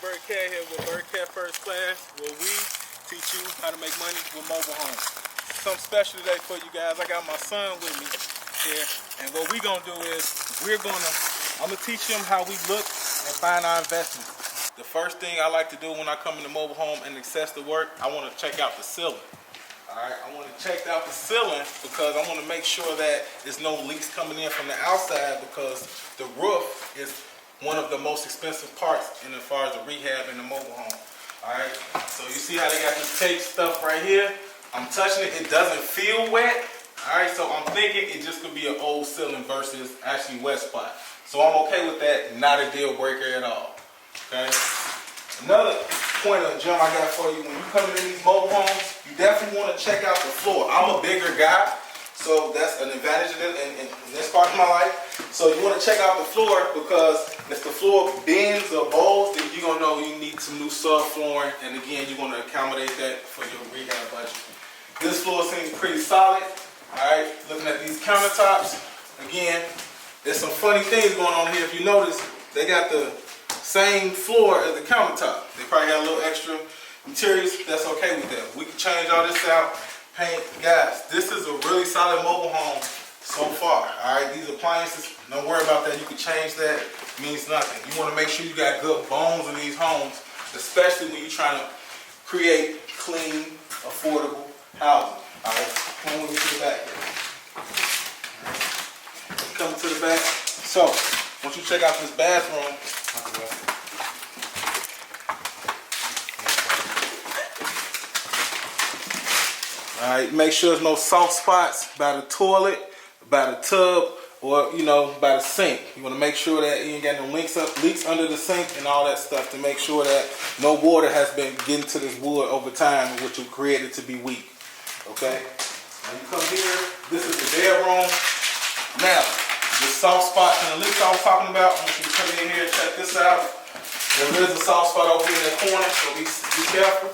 Birdcat here with Birdcat First Class, where we teach you how to make money with mobile homes. Something special today for you guys. I got my son with me here, and what we're gonna do is I'm gonna teach him how we look and find our investments. The first thing I like to do when I come in the mobile home and access the work, I want to check out the ceiling. Alright, I want to check out the ceiling because I want to make sure that there's no leaks coming in from the outside, because the roof is one of the most expensive parts in as far as the rehab in the mobile home. Alright, so you see how they got this tape stuff right here? I'm touching it, it doesn't feel wet. Alright, so I'm thinking it just could be an old ceiling versus actually wet spot. So I'm okay with that, not a deal breaker at all. Okay? Another point of jump I got for you, when you come in these mobile homes, you definitely want to check out the floor. I'm a bigger guy, so that's an advantage in this part of my life. So you want to check out the floor, because if the floor bends or bows, then you're going to know you need some new subflooring, and again, you're going to accommodate that for your rehab budget. This floor seems pretty solid. Alright, looking at these countertops, again, there's some funny things going on here. If you notice, they got the same floor as the countertop. They probably got a little extra materials. That's okay with that. We can change all this out, paint. Guys, this is a really solid mobile home so far. Alright, these appliances, don't worry about that. You can change that. It means nothing. You want to make sure you got good bones in these homes, especially when you're trying to create clean, affordable housing. Alright, come with me to the back here. Coming to the back. So, once you check out this bathroom, alright, make sure there's no soft spots by the toilet, by the tub, or by the sink. You want to make sure that you ain't got no leaks under the sink and all that stuff, to make sure that no water has been getting to this wood over time, which will create it to be weak. Okay? Now you come here, this is the bedroom. Now, the soft spots and the leaks I was talking about, I want you to come in here and check this out. There is a soft spot over here in the corner, so be careful.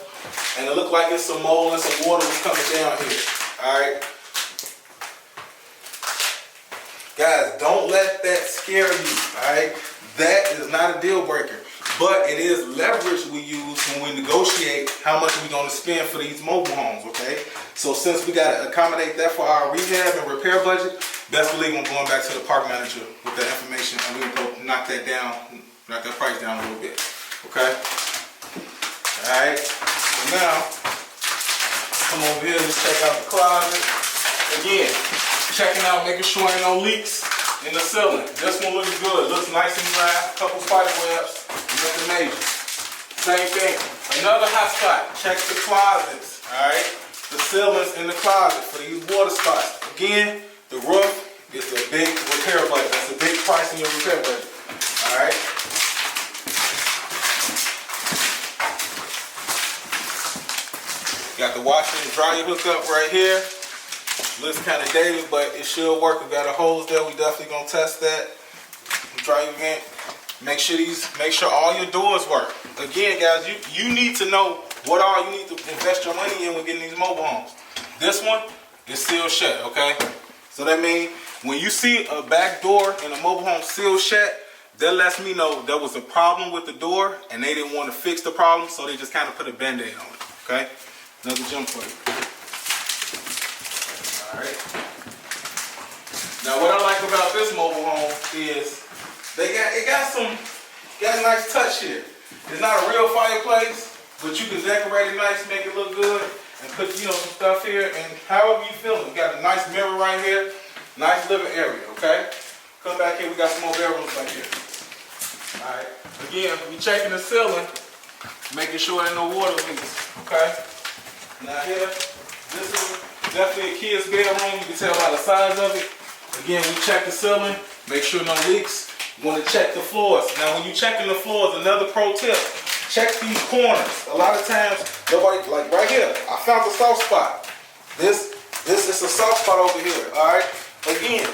And it looked like it's some mold and some water was coming down here. Alright? Guys, don't let that scare you. Alright? That is not a deal breaker. But it is leverage we use when we negotiate how much we're going to spend for these mobile homes, okay? So since we got to accommodate that for our rehab and repair budget, best believe I'm going back to the park manager with that information, and we're going to knock that price down a little bit, okay? Alright, so now, come over here, let's check out the closet. Again, checking out, making sure ain't no leaks in the ceiling. This one looks good, looks nice and dry, a couple spider webs, nothing major. Same thing, another hot spot, check the closets, alright? The ceilings in the closet for these water spots. Again, the roof is a big repair budget. That's a big price in your repair budget. Alright? Got the washer and dryer hookup right here. Looks kind of dated, but it should work. We got a hose there. We definitely gonna test that. Dryer vent. Make sure all your doors work. Again, guys, you need to know what all you need to invest your money in when getting these mobile homes. This one is sealed shut, okay? So that means when you see a back door in a mobile home sealed shut, that lets me know there was a problem with the door and they didn't want to fix the problem, so they just kind of put a band-aid on it, okay? Another jump for you. Alright. Now what I like about this mobile home is it got a nice touch here. It's not a real fireplace, but you can decorate it nice, make it look good, and put some stuff here, and however you feel it. We got a nice mirror right here, nice living area, okay? Come back here, we got some more bedrooms back here. Alright, again, we checking the ceiling, making sure there ain't no water leaks, okay? Now here, this is definitely a kid's bedroom. You can tell by the size of it. Again, we check the ceiling, make sure no leaks. You want to check the floors. Now when you checking the floors, another pro tip, check these corners. A lot of times, nobody, like right here, I found the soft spot. This is a soft spot over here, alright? Again,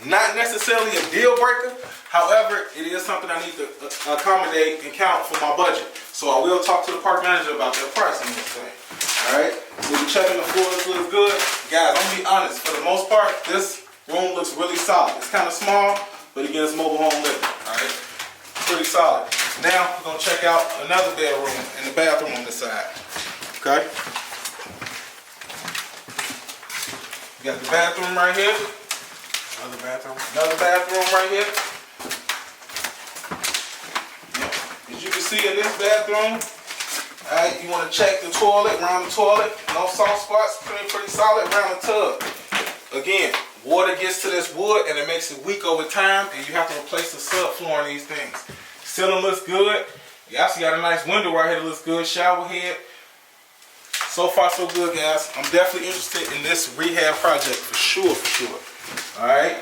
not necessarily a deal breaker. However, it is something I need to accommodate and count for my budget. So I will talk to the park manager about their price on this thing. Alright? So we're checking the floors, looks good. Guys, I'm gonna be honest, for the most part, this room looks really solid. It's kind of small, but again, it's mobile home living. Alright? Pretty solid. Now we're gonna check out another bedroom and the bathroom on this side. Okay. You got the bathroom right here. Another bathroom. Another bathroom right here. As you can see in this bathroom, alright, you want to check the toilet, around the toilet. No soft spots, pretty solid around the tub. Again, water gets to this wood and it makes it weak over time, and you have to replace the subfloor in these things. Ceiling looks good. You actually got a nice window right here that looks good. Shower head. So far so good, guys. I'm definitely interested in this rehab project for sure, Alright.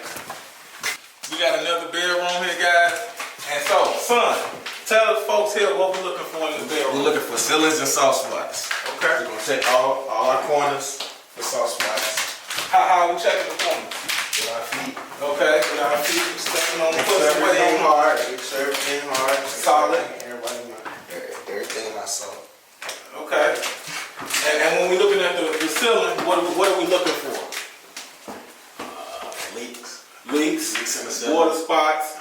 We got another bedroom here, guys. And so, son, tell the folks here what we're looking for in this bedroom. We're looking for ceilings and soft spots. Okay. We're gonna check all our corners for soft spots. How are we checking the corners? With our feet. Okay, with our feet stepping on the Make foot. sure everything hard. Make sure everything hard. Solid. Everything I saw. Okay. And when we're looking at the ceiling, what are we looking for? Leaks. Leaks In the ceiling. water spots.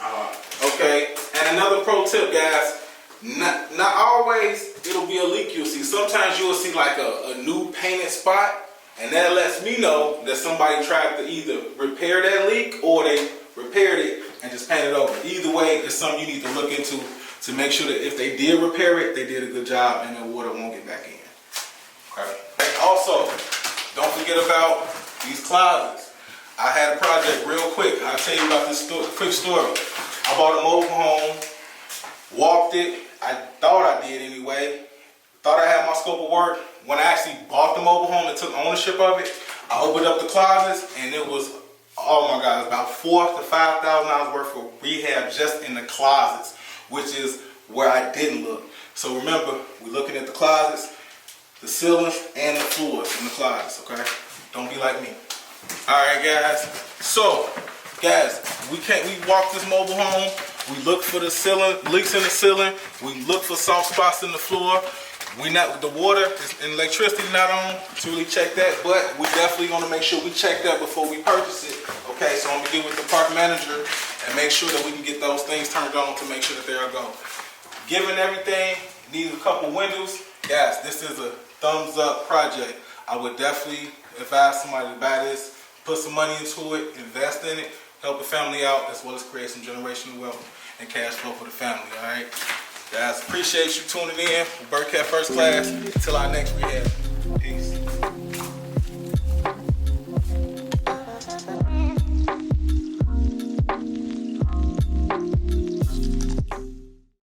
Okay. And another pro tip, guys. Not always it'll be a leak you'll see. Sometimes you'll see like a new painted spot, and that lets me know that somebody tried to either repair that leak or they repaired it and just painted over. Either way, it's something you need to look into to make sure that if they did repair it, they did a good job and the water won't get back in. Okay. Also, don't forget about these closets. I had a project real quick. I'll tell you about this quick story. I bought a mobile home, walked it. I thought I did anyway. Thought I had my scope of work. When I actually bought the mobile home and took ownership of it, I opened up the closets and it was, oh my God, about $4,000 to $5,000 worth of rehab just in the closets, which is where I didn't look. So remember, we're looking at the closets, the ceilings, and the floors in the closets, okay? Don't be like me. All right, guys. So, guys, we walked this mobile home. We looked for the ceiling, leaks in the ceiling. We looked for soft spots in the floor. The water and electricity not on to really check that, but we definitely gonna make sure we check that before we purchase it. Okay, so I'm gonna get with the park manager and make sure that we can get those things turned on to make sure that they're a go. Given everything, needs a couple windows. Guys, this is a thumbs up project. I would definitely advise somebody to buy this, put some money into it, invest in it, help the family out, as well as create some generational wealth and cash flow for the family, all right? Guys, appreciate you tuning in. Birdcat First Class. Until our next rehab. Peace.